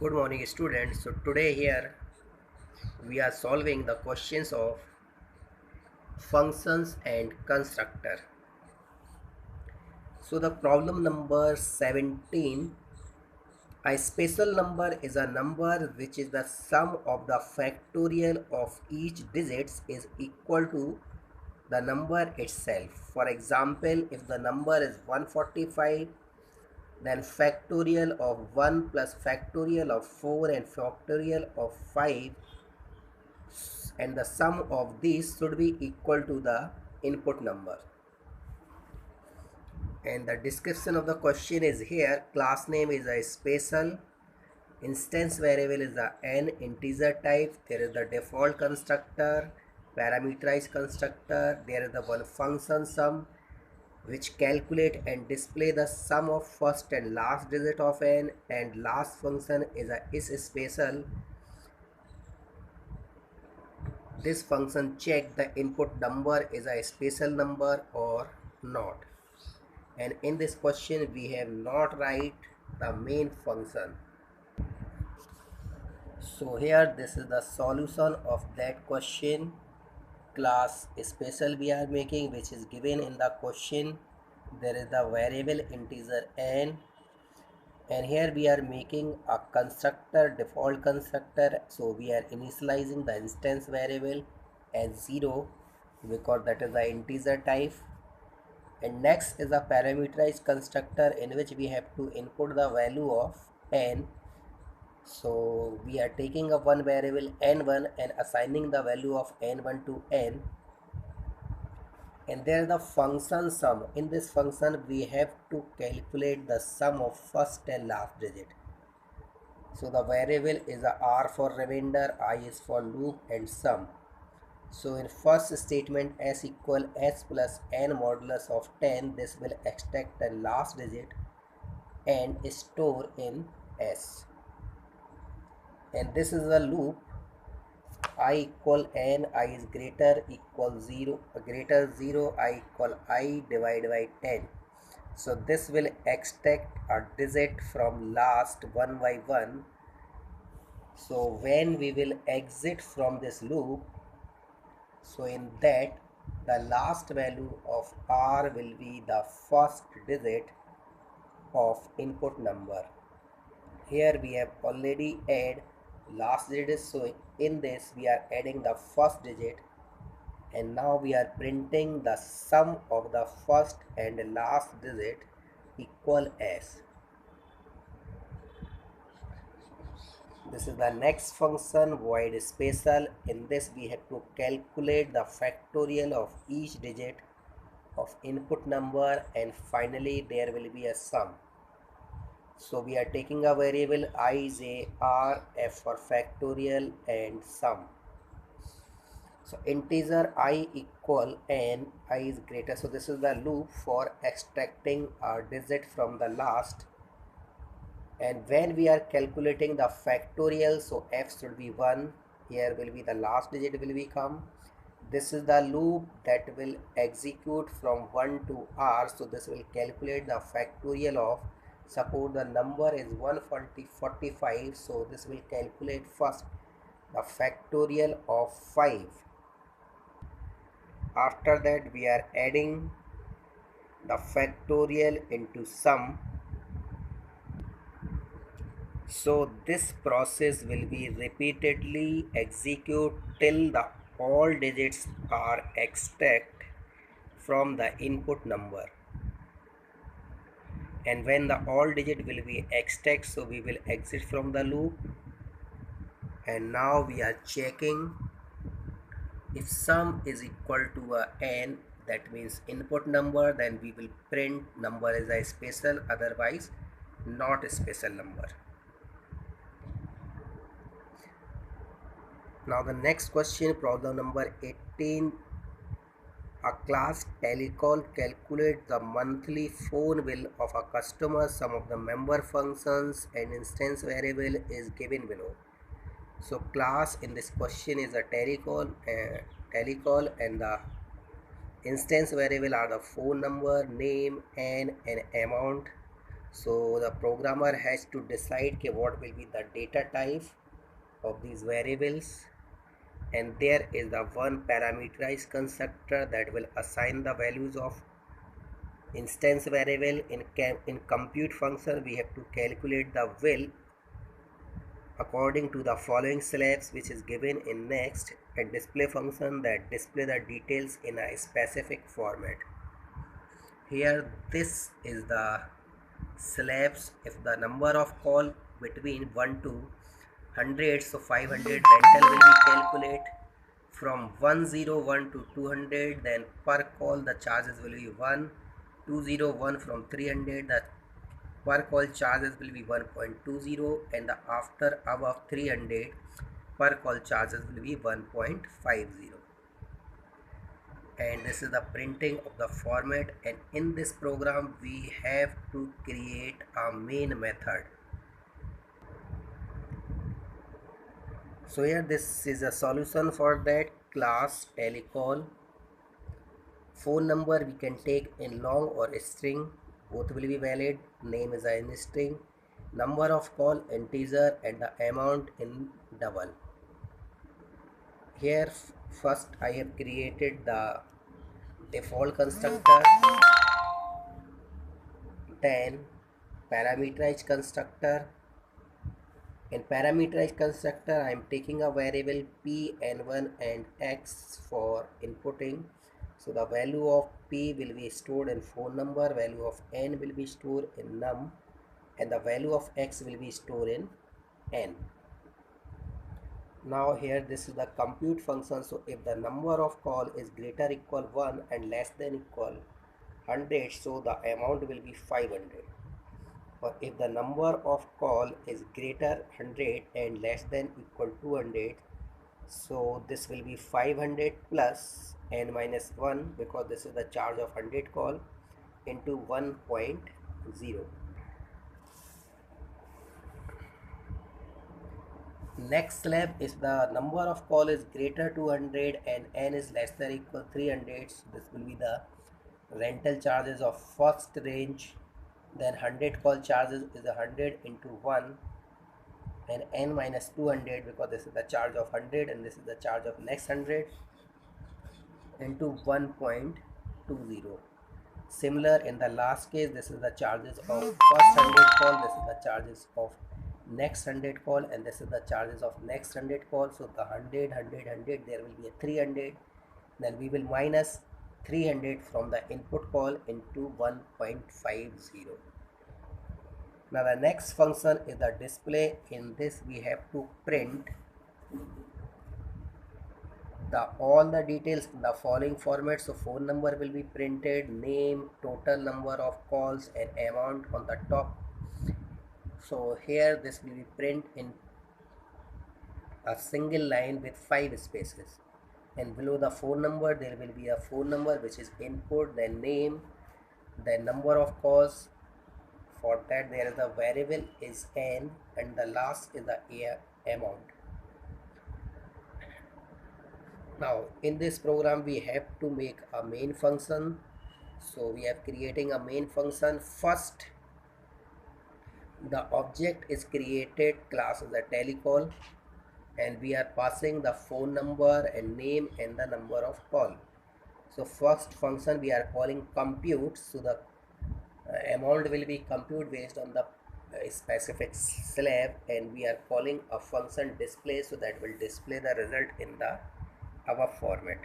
Good morning students. So today here we are solving the questions of functions and constructor. So the problem number 17, a special number is a number which is the sum of the factorial of each digits is equal to the number itself. For example, if the number is 145, then factorial of 1 plus factorial of 4 and factorial of 5, and the sum of these should be equal to the input number. And the description of the question is here. Class name is a special, instance variable is the n integer type, there is the default constructor, parameterized constructor, there is the one function sum which calculate and display the sum of first and last digit of n, and last function is a is special. This function check the input number is a special number or not. And in this question we have not write the main function. So here this is the solution of that question. Class special we are making, which is given in the question. There is the variable integer n, and here we are making a constructor, default constructor. So we are initializing the instance variable as 0 because that is the integer type. And next is a parameterized constructor in which we have to input the value of n. So we are taking a one variable n1 and assigning the value of n1 to n. And there is the function sum. In this function we have to calculate the sum of first and last digit. So the variable is a r for remainder, I is for loop, and sum. So in first statement s equal s plus n modulus of 10, this will extract the last digit and store in s. And this is a loop. I equal n, I is greater equal 0, greater 0, I equal I divided by 10. So this will extract a digit from last one by one. So when we will exit from this loop, so in that the last value of r will be the first digit of input number. Here we have already add last digit, so in this we are adding the first digit, and now we are printing the sum of the first and last digit equal s. This is the next function, void special. In this we have to calculate the factorial of each digit of input number, and finally there will be a sum. So we are taking a variable I, j, r, f for factorial and sum. So integer I equal n, I is greater. So this is the loop for extracting a digit from the last. And when we are calculating the factorial, so f should be 1. Here will be the last digit will become. This is the loop that will execute from 1 to r. So this will calculate the factorial of, suppose the number is 145. So this will calculate first the factorial of 5. After that we are adding the factorial into sum. So this process will be repeatedly execute till the all digits are extract from the input number. And when the all digit will be extract, so we will exit from the loop. And now we are checking if sum is equal to a n, that means input number, then we will print number as a special, otherwise not a special number. Now the next question, problem number 18. A class telecall calculates the monthly phone bill of a customer. Some of the member functions and instance variable is given below. So class in this question is a telecall, and the instance variable are the phone number, name, and an amount. So the programmer has to decide what will be the data type of these variables, and there is the one parameterized constructor that will assign the values of instance variable. In compute function we have to calculate the will according to the following slabs which is given in next, and display function that display the details in a specific format. Here this is the slabs. If the number of call between 1 to 100, so 500 rental will be calculate. From 101 to 200, then per call the charges will be 1. 201 from 300, the per call charges will be 1.20, and the after above 300 per call charges will be 1.50. And this is the printing of the format, and in this program we have to create a main method. So here this is a solution for that. Class telecall. Phone number we can take in long or string, both will be valid. Name is in string. Number of call integer, and the amount in double. Here first I have created the default constructor, then parameterized constructor. In parameterized constructor I am taking a variable p, n1 and x for inputting. So the value of p will be stored in phone number, value of n will be stored in num, and the value of x will be stored in n. Now here this is the compute function. So if the number of call is greater equal 1 and less than equal 100, so the amount will be 500. Or if the number of call is greater 100 and less than equal 200, so this will be 500 plus n minus 1, because this is the charge of 100 call, into 1.0. Next slab is the number of call is greater to 100 and n is less than equal 300. So this will be the rental charges of first range. Then 100 call charges is 100 into 1, and n minus 200, because this is the charge of 100 and this is the charge of next 100, into 1.20. Similar in the last case, this is the charges of first 100 call, this is the charges of next 100 call, and this is the charges of next 100 call. So the 100 100 100, there will be a 300, then we will minus 300 from the input call into 1.50. Now the next function is the display. In this we have to print all the details in the following format. So phone number will be printed, name, total number of calls, and amount on the top. So here this will be print in a single line with 5 spaces, and below the phone number there will be a phone number which is input, then name, then number of calls. For that there is a variable is n, and the last is the amount. Now in this program we have to make a main function. So we are creating a main function. First the object is created, class is a telecall, and we are passing the phone number and name and the number of call. So first function we are calling compute. So the amount will be computed based on the specific slab, and we are calling a function display, so that will display the result in the our format.